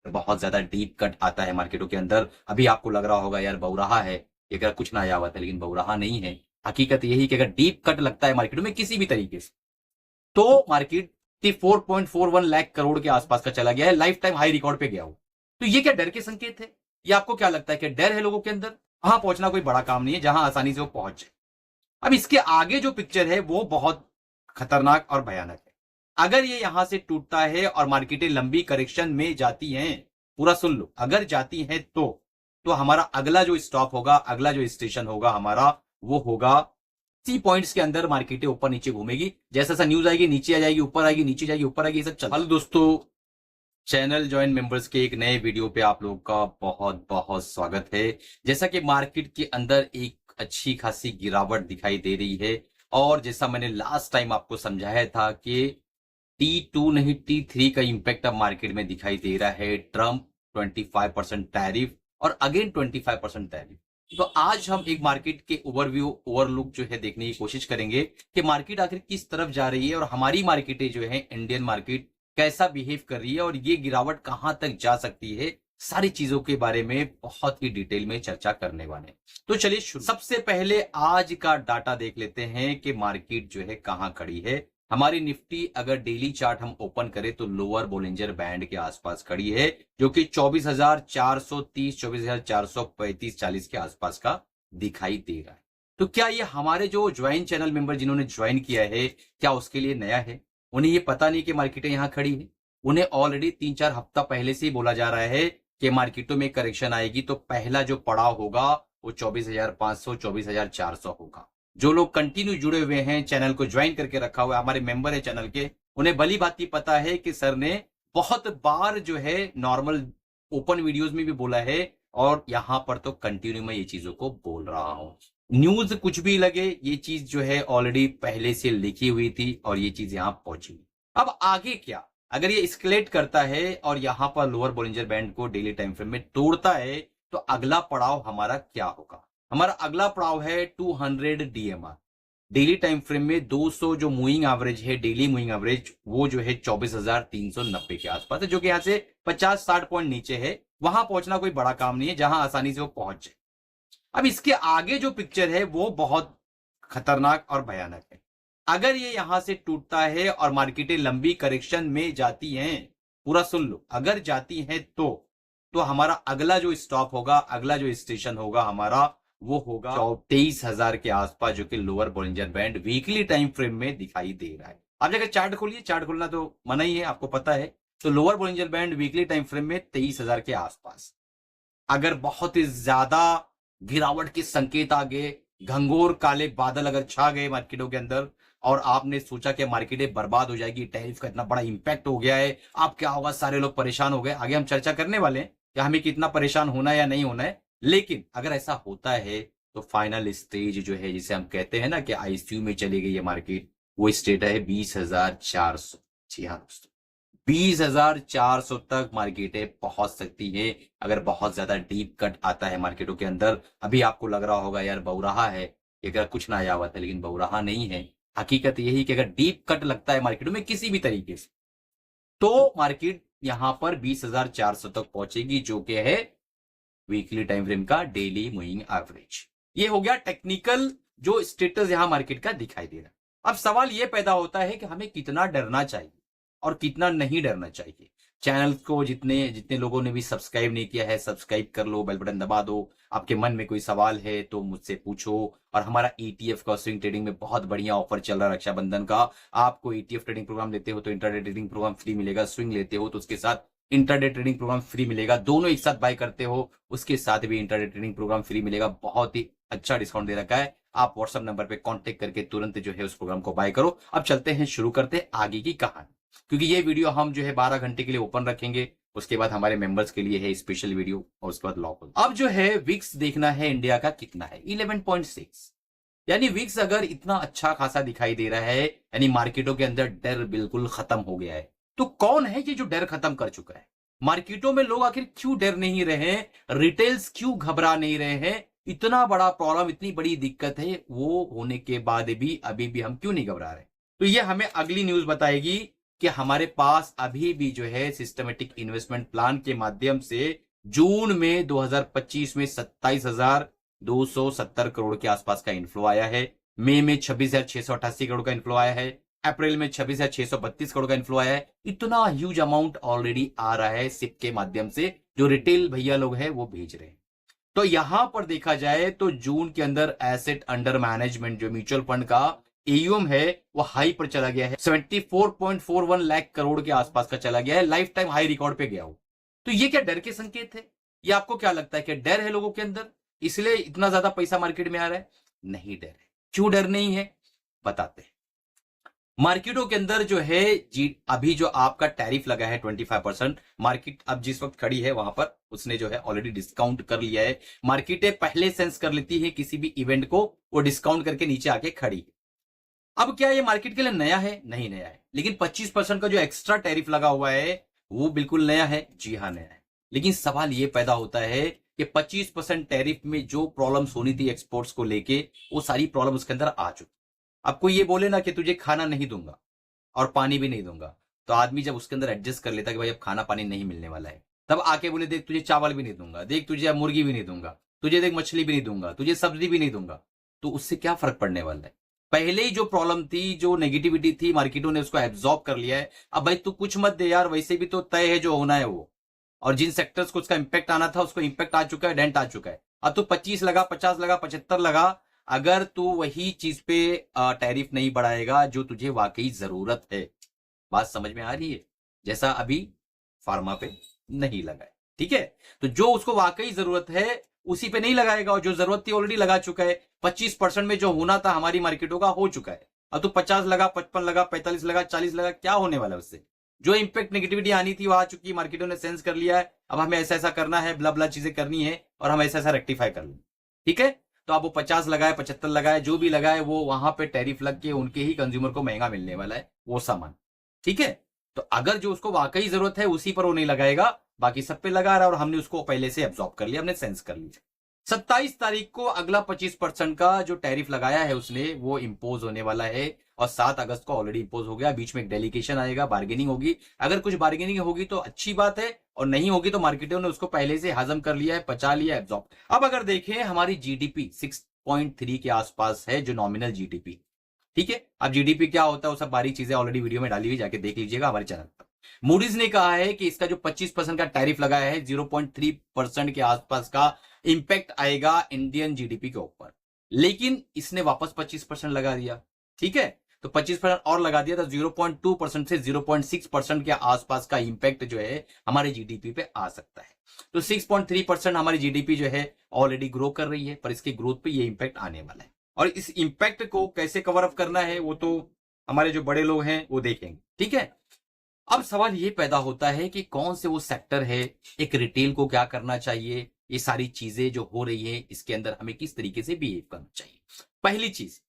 बहुत ज्यादा deep cut आता है मार्केटों के अंदर। अभी आपको लग रहा होगा यार बौराहा है, ये अगर कुछ ना आया हुआ था, लेकिन बौराहा नहीं है। हकीकत यही कि अगर डीप कट लगता है मार्केटों में किसी भी तरीके से, तो मार्केट 4.41 लाख करोड़ के आसपास का चला गया है, लाइफ टाइम हाई रिकॉर्ड पे गया हो। तो ये क्या डर के संकेत है? ये आपको क्या लगता है कि डर है लोगों के अंदर? वहां पहुंचना कोई बड़ा काम नहीं है जहां आसानी से वो पहुंच जाए। अब इसके आगे जो पिक्चर है वो बहुत खतरनाक और भयानक है। अगर ये यहां से टूटता है और मार्केटें लंबी करेक्शन में जाती हैं, पूरा सुन लो, अगर जाती हैं तो हमारा अगला जो स्टॉप होगा, अगला जो स्टेशन होगा हमारा, वो होगा 30 पॉइंट्स के अंदर मार्केटें ऊपर नीचे घूमेगी। जैसा सा न्यूज आएगी नीचे आ जाएगी, ऊपर आएगी नीचे जाएगी, ऊपर आएगी, ये सब चल। हेलो दोस्तों, चैनल ज्वाइन मेंबर्स के एक नए वीडियो पे आप लोगों का बहुत बहुत स्वागत है। जैसा कि मार्केट के अंदर एक अच्छी खासी गिरावट दिखाई दे रही है, और जैसा मैंने लास्ट टाइम आपको समझाया था कि T2 नहीं T3 का इंपैक्ट अब मार्केट में दिखाई दे रहा है। ट्रंप 25% टैरिफ और अगेन 25% टैरिफ। तो आज हम एक मार्केट के ओवरलुक जो है देखने की कोशिश करेंगे कि मार्केट आखिर किस तरफ जा रही है, और हमारी मार्केटें जो है, इंडियन मार्केट कैसा बिहेव कर रही है, और ये गिरावट कहां तक जा सकती है। सारी चीजों के बारे में बहुत ही डिटेल में चर्चा करने वाले हैं। तो चलिए सबसे पहले आज का डाटा देख लेते हैं कि मार्केट जो है कहां खड़ी है। हमारी निफ्टी अगर डेली चार्ट हम ओपन करें तो लोअर बोलिंजर बैंड के आसपास खड़ी है, जो कि 24,430, 24,435, 40 के आसपास का दिखाई दे रहा है। तो क्या ये हमारे जो ज्वाइन चैनल मेंबर जिन्होंने ज्वाइन किया है, क्या उसके लिए नया है? उन्हें ये पता नहीं कि मार्केटें यहां खड़ी है। उन्हें ऑलरेडी 3-4 हफ्ता पहले से ही बोला जा रहा है कि मार्केटों में करेक्शन आएगी तो पहला जो पड़ाव होगा वो 24,500, 24,400 होगा। जो लोग कंटिन्यू जुड़े हुए हैं, चैनल को ज्वाइन करके रखा हुआ है, हमारे मेंबर है चैनल के, उन्हें भली भांति पता है कि सर ने बहुत बार जो है नॉर्मल ओपन वीडियोस में भी बोला है, और यहां पर तो कंटिन्यू मैं ये चीजों को बोल रहा हूं। न्यूज कुछ भी लगे, ये चीज जो है ऑलरेडी पहले से लिखी हुई थी और ये चीज यहां पहुंची। अब आगे क्या? अगर ये एस्केलेट करता है और यहां पर लोअर बोलिंजर बैंड को डेली टाइम फ्रेम में तोड़ता है, तो अगला पड़ाव हमारा क्या होगा? हमारा अगला पड़ाव है 200 डीएमआर। डेली टाइम फ्रेम में 200 जो मूविंग एवरेज है, डेली मूविंग एवरेज, वो जो है 24,390 के आसपास है, जो कि यहां से 50-60 पॉइंट नीचे है। वहां पहुंचना कोई बड़ा काम नहीं है जहां आसानी से वो पहुंच जाए। अब इसके आगे जो पिक्चर है वो बहुत खतरनाक और भयानक है। अगर ये यहां से टूटता है और मार्केटें लंबी करेक्शन में जाती हैं, पूरा सुन लो, अगर जाती हैं तो हमारा अगला जो स्टॉप होगा, अगला जो स्टेशन होगा हमारा, वो होगा 23,000 के आसपास, जो कि lower Bollinger band weekly time frame में दिखाई दे रहा है। आप अगर चार्ट खोलिए, चार्ट खोलना तो मना ही है, आपको पता है। तो lower Bollinger band weekly time frame में 23,000 के आसपास। अगर बहुत ही ज्यादा गिरावट के संकेत आ गए, घंघोर काले बादल अगर छा गए मार्केटों के अंदर, और आपने सोचा कि मार्केटें बर्बाद हो जाएगी, टैरिफ का इतना बड़ा इंपैक्ट हो गया है, अब क्या होगा, सारे लोग परेशान हो गए। आगे हम चर्चा करने वाले हैं कि हमें कितना परेशान होना है या नहीं होना है। लेकिन अगर ऐसा होता है तो फाइनल स्टेज जो है, जिसे हम कहते हैं ना कि आईसीयू में चली गई है मार्केट, वो स्टेट है 20,400। जी हाँ दोस्तों, 20,400 तक मार्केटें पहुंच सकती है अगर बहुत ज्यादा डीप कट आता है मार्केटों के अंदर। अभी आपको लग रहा होगा यार बौराहा है, ये अगर कुछ ना आया हुआ था, लेकिन बौराहा नहीं है। हकीकत यही कि अगर डीप कट लगता है मार्केटों में किसी भी तरीके से, तो मार्केट यहां पर 20,400 तक पहुंचेगी, जो कि है वीकली टाइम फ्रेम का डेली मूविंग एवरेज। ये हो गया टेक्निकल जो स्टेटस यहां मार्केट का दिखाई दे रहा है। अब सवाल यह पैदा होता है कि हमें कितना डरना चाहिए और कितना नहीं डरना चाहिए। चैनल को जितने जितने लोगों ने भी सब्सक्राइब नहीं किया है, सब्सक्राइब कर लो, बेल बटन दबा दो। आपके मन में कोई सवाल है तो मुझसे पूछो। और हमारा ईटीएफ का स्विंग ट्रेडिंग में बहुत बढ़िया ऑफर चल रहा है रक्षाबंधन का। आपको ईटीएफ ट्रेडिंग प्रोग्राम लेते हो तो इंट्राडे ट्रेडिंग प्रोग्राम फ्री मिलेगा, स्विंग लेते हो तो उसके साथ इंट्राडे ट्रेडिंग प्रोग्राम फ्री मिलेगा। दोनों एक साथ बाय करते हो उसके साथ भी इंट्राडे ट्रेडिंग प्रोग्राम फ्री मिलेगा। बहुत ही अच्छा डिस्काउंट दे रखा है। आप व्हाट्सएप नंबर पे कांटेक्ट करके तुरंत जो है उस प्रोग्राम को बाय करो। अब चलते हैं, शुरू करते हैं आगे की कहानी, क्योंकि ये वीडियो हम जो है 12 घंटे के लिए ओपन रखेंगे। उसके बाद हमारे मेंबर्स के लिए है स्पेशल वीडियो, और उसके बाद लॉक। अब जो है विक्स देखना है इंडिया का कितना है, 11.6। यानी विक्स अगर इतना अच्छा खासा दिखाई दे रहा है, यानी मार्केटों के अंदर डर बिल्कुल खत्म हो गया है। तो कौन है ये जो डर खत्म कर चुका है? मार्केटों में लोग आखिर क्यों डर नहीं रहे हैं? रिटेल्स क्यों घबरा नहीं रहे हैं? इतना बड़ा प्रॉब्लम, इतनी बड़ी दिक्कत है, वो होने के बाद भी अभी भी हम क्यों नहीं घबरा रहे? तो ये हमें अगली न्यूज बताएगी कि हमारे पास अभी भी जो है सिस्टमेटिक इन्वेस्टमेंट प्लान के माध्यम से जून में 2025 में 27,270 करोड़ के आसपास का इन्फ्लो आया है, मई में 26,688 करोड़ का इन्फ्लो आया है, अप्रैल में 26,632 करोड़ का इन्फ्लो आया है। इतना ह्यूज अमाउंट ऑलरेडी आ रहा है सिप के माध्यम से, जो रिटेल भैया लोग हैं वो भेज रहे हैं। तो यहां पर देखा जाए तो जून के अंदर एसेट अंडर मैनेजमेंट जो म्यूचुअल फंड का एयूएम है वो हाई पर चला गया है, 74.41 लाख करोड़ के आसपास का चला गया है, लाइफ टाइम हाई रिकॉर्ड पे गया हो। तो ये क्या डर के संकेत है? ये आपको क्या लगता है कि डर है लोगों के अंदर, इसलिए इतना ज्यादा पैसा मार्केट में आ रहा है? नहीं डर है। क्यों डर नहीं है बताते हैं। मार्केटों के अंदर जो है अभी जो आपका टैरिफ लगा है 25%, मार्केट अब जिस वक्त खड़ी है वहां पर उसने जो है ऑलरेडी डिस्काउंट कर लिया है। मार्केटें पहले सेंस कर लेती है किसी भी इवेंट को, वो डिस्काउंट करके नीचे आके खड़ी है। अब क्या ये मार्केट के लिए नया है? नहीं नया है, लेकिन 25% का जो एक्स्ट्रा टैरिफ लगा हुआ है वो बिल्कुल नया है। जी हाँ नया है, लेकिन सवाल ये पैदा होता है कि 25% टैरिफ में जो प्रॉब्लम्स होनी थी एक्सपोर्ट्स को लेके, वो सारी प्रॉब्लम उसके अंदर आ चुकी। अब कोई ये बोले ना कि तुझे खाना नहीं दूंगा और पानी भी नहीं दूंगा, तो आदमी जब उसके अंदर एडजस्ट कर लेता कि भाई अब खाना पानी नहीं मिलने वाला है, तब आके बोले देख तुझे चावल भी नहीं दूंगा, देख तुझे मुर्गी भी नहीं दूंगा, तुझे देख मछली भी नहीं दूंगा, तुझे सब्जी भी नहीं दूंगा, तो उससे क्या फर्क पड़ने वाला है? पहले ही जो प्रॉब्लम थी, जो नेगेटिविटी थी, मार्केटों ने उसको एब्जॉर्ब कर लिया है। अब भाई तू कुछ मत दे यार, वैसे भी तो तय है जो होना है वो, और जिन सेक्टर्स को उसका इंपैक्ट आना था उसको इंपैक्ट आ चुका है, डेंट आ चुका है। अब तो 25 लगा, 50 लगा, 75 लगा, अगर तू वही चीज पे टैरिफ नहीं बढ़ाएगा जो तुझे वाकई जरूरत है। बात समझ में आ रही है? जैसा अभी फार्मा पे नहीं लगा है, ठीक है, तो जो उसको वाकई जरूरत है उसी पे नहीं लगाएगा, और जो जरूरत थी ऑलरेडी लगा चुका है। 25% में जो होना था हमारी मार्केटों का हो चुका है। अब तो 50 लगा, 55 लगा, 45 लगा, 40 लगा, क्या होने वाला है उससे? जो इंपैक्ट नेगेटिविटी आनी थी वो आ चुकी है, मार्केटों ने सेंस कर लिया है। अब हमें ऐसा ऐसा करना है, ब्ला ब्ला चीजें करनी है, और हम ऐसा ऐसा रेक्टिफाई कर लें, ठीक है। तो आप वो 50 लगाए, 75 लगाए, जो भी लगाए, वो वहां पे टैरिफ लग के उनके ही कंज्यूमर को महंगा मिलने वाला है वो सामान, ठीक है। तो अगर जो उसको वाकई जरूरत है उसी पर वो नहीं लगाएगा, बाकी सब पे लगा रहा है, और हमने उसको पहले से एब्जॉर्ब कर लिया, हमने सेंस कर लिया। 27 तारीख को अगला 25% का जो टैरिफ लगाया है उसने, वो इंपोज होने वाला है, और 7 अगस्त को ऑलरेडी इंपोज हो गया। बीच में एक डेलीगेशन आएगा, बार्गेनिंग होगी। अगर कुछ बार्गेनिंग होगी तो अच्छी बात है, और नहीं होगी तो मार्केटों ने उसको पहले से हजम कर लिया है, पचा लिया, एब्जॉर्ब। अब अगर देखें हमारी जीडीपी 6.3 के आसपास है, जो नॉमिनल जीडीपी, ठीक है। अब जीडीपी क्या होता है वो सब बारीक चीजें ऑलरेडी वीडियो में डाली हुई, जाके देख लीजिएगा हमारे चैनल पर। मूडीज ने कहा है कि इसका जो 25% का टैरिफ लगाया है, 0.3% के आसपास का इंपैक्ट आएगा इंडियन जीडीपी के ऊपर, लेकिन इसने वापस 25% लगा दिया, ठीक है। तो 25% और लगा दिया, तो 0.2% से 0.6% के आसपास का इंपैक्ट जो है हमारे जीडीपी पे आ सकता है। तो 6.3% हमारी जीडीपी जो है ऑलरेडी ग्रो कर रही है, पर इसके ग्रोथ पे ये इंपैक्ट आने वाला है, और इस इंपैक्ट को कैसे कवर अप करना है वो तो हमारे जो बड़े लोग हैं वो देखेंगे, ठीक है। अब सवाल ये पैदा होता है कि कौन से वो सेक्टर है, एक रिटेल को क्या करना चाहिए, ये सारी चीजें जो हो रही है इसके अंदर हमें किस तरीके से बिहेव करना चाहिए। पहली चीज,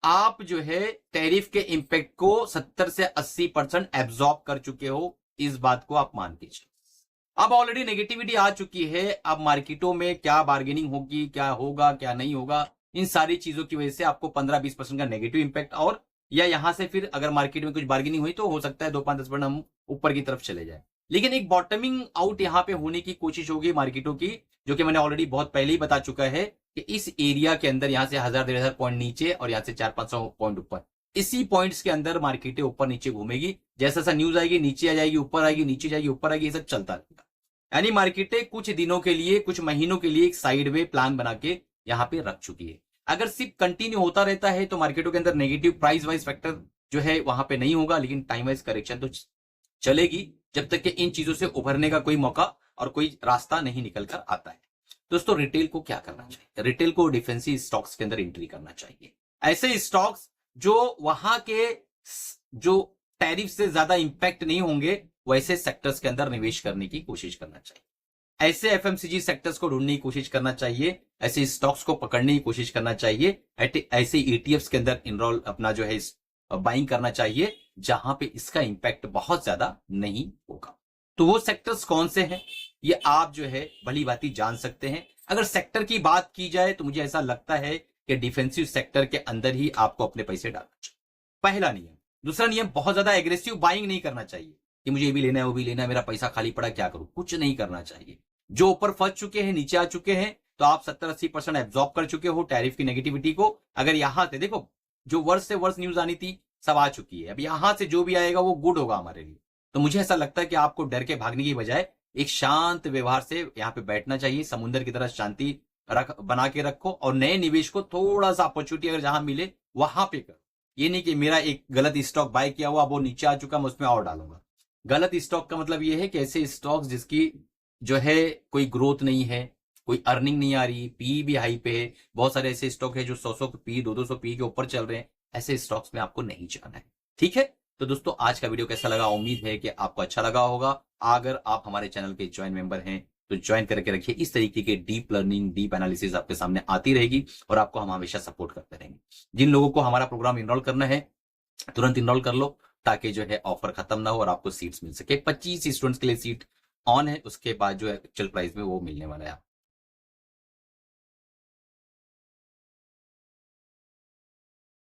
आप जो है टैरिफ के इंपैक्ट को 70 से 80% एब्जॉर्ब कर चुके हो, इस बात को आप मान लीजिए। अब ऑलरेडी नेगेटिविटी आ चुकी है, अब मार्केटों में क्या बार्गेनिंग होगी, क्या होगा, क्या नहीं होगा, इन सारी चीजों की वजह से आपको 15-20% का नेगेटिव इंपैक्ट, और या यहां से फिर अगर मार्केट में कुछ बार्गेनिंग हुई तो हो सकता है 2-5-10% हम ऊपर की तरफ चले जाए, लेकिन एक बॉटमिंग आउट यहां पे होने की कोशिश होगी मार्केटों की, जो कि मैंने ऑलरेडी बहुत पहले ही बता चुका है कि इस एरिया के अंदर यहां से 1000-1500 पॉइंट नीचे और यहां से 400-500 पॉइंट ऊपर, इसी पॉइंट्स के अंदर मार्केटें ऊपर नीचे घूमेगी। जैसा सा न्यूज आएगी नीचे आ जाएगी, ऊपर आएगी, नीचे जाएगी, ऊपर आएगी, ये सब चलता रहेगा। यानी मार्केटें कुछ दिनों के लिए, कुछ महीनों के लिए एक साइडवे प्लान बना के यहां पे रख चुकी है। अगर सिर्फ कंटिन्यू होता रहता है तो मार्केटों के अंदर नेगेटिव प्राइस वाइज फैक्टर जो है वहां पे नहीं होगा, लेकिन टाइम वाइज करेक्शन तो चलेगी, जब तक कि इन चीजों से उभरने का कोई मौका और कोई रास्ता नहीं निकल कर आता है। दोस्तों रिटेल को क्या करना चाहिए? रिटेल को डिफेंसिव स्टॉक्स के अंदर एंट्री करना चाहिए, ऐसे स्टॉक्स जो वहां के जो टैरिफ से ज्यादा इंपैक्ट नहीं होंगे, वैसे सेक्टर्स के अंदर निवेश करने की कोशिश करना चाहिए। ऐसे एफएमसीजी सेक्टर्स को ढूंढने की कोशिश करना चाहिए, ऐसे स्टॉक्स को पकड़ने की कोशिश करना चाहिए, ऐसे ईटीएफ्स के अंदर इनरोल अपना जो है बाइंग करना चाहिए, जहां पे इसका इंपैक्ट बहुत ज्यादा नहीं होगा। तो वो सेक्टर्स कौन से हैं ये आप जो है भली भांति जान सकते हैं। अगर सेक्टर की बात की जाए तो मुझे ऐसा लगता है कि डिफेंसिव सेक्टर के अंदर ही आपको अपने पैसे डालना चाहिए। पहला नियम, दूसरा नियम, बहुत ज्यादा एग्रेसिव बाइंग नहीं करना चाहिए कि मुझे ये भी लेना है वो भी लेना है, मेरा पैसा खाली पड़ा क्या करूं, कुछ नहीं करना चाहिए। जो ऊपर फंस चुके हैं, नीचे आ चुके हैं, तो आप 70-80% एब्जॉर्ब कर चुके हो टैरिफ की नेगेटिविटी को। अगर यहां से देखो, जो वर्ष से वर्ष न्यूज आनी थी सब आ चुकी है, अब यहां से जो भी आएगा वो गुड होगा हमारे लिए। तो मुझे ऐसा लगता है कि आपको डर के भागने की बजाय एक शांत व्यवहार से यहाँ पे बैठना चाहिए, समुद्र की तरह शांति बना के रखो, और नए निवेश को थोड़ा सा अपॉर्चुनिटी अगर जहां मिले वहां पे करो। ये नहीं कि मेरा एक गलत स्टॉक बाय किया हुआ, वो नीचे आ चुका, मैं उसमें और डालूंगा। गलत स्टॉक का मतलब ये है कि ऐसे स्टॉक्स जिसकी जो है कोई ग्रोथ नहीं है, कोई अर्निंग नहीं आ रही, पी भी हाई पे है, बहुत सारे ऐसे स्टॉक है जो 100 पी 200 पी के ऊपर चल रहे हैं, ऐसे स्टॉक्स में आपको नहीं जाना है। ठीक है, तो दोस्तों आज का वीडियो कैसा लगा, उम्मीद है कि आपको अच्छा लगा होगा। अगर आप हमारे चैनल के ज्वाइन मेंबर हैं तो ज्वाइन करके रखिए, इस तरीके के डीप लर्निंग, डीप एनालिसिस आपके सामने आती रहेगी और आपको हम हमेशा सपोर्ट करते रहेंगे। जिन लोगों को हमारा प्रोग्राम इनरोल करना है तुरंत इनरोल कर लो, ताकि जो है ऑफर खत्म ना हो और आपको सीट्स मिल सके। 25 स्टूडेंट्स के लिए सीट ऑन है, उसके बाद जो एक्चुअल प्राइस में वो मिलने वाला है।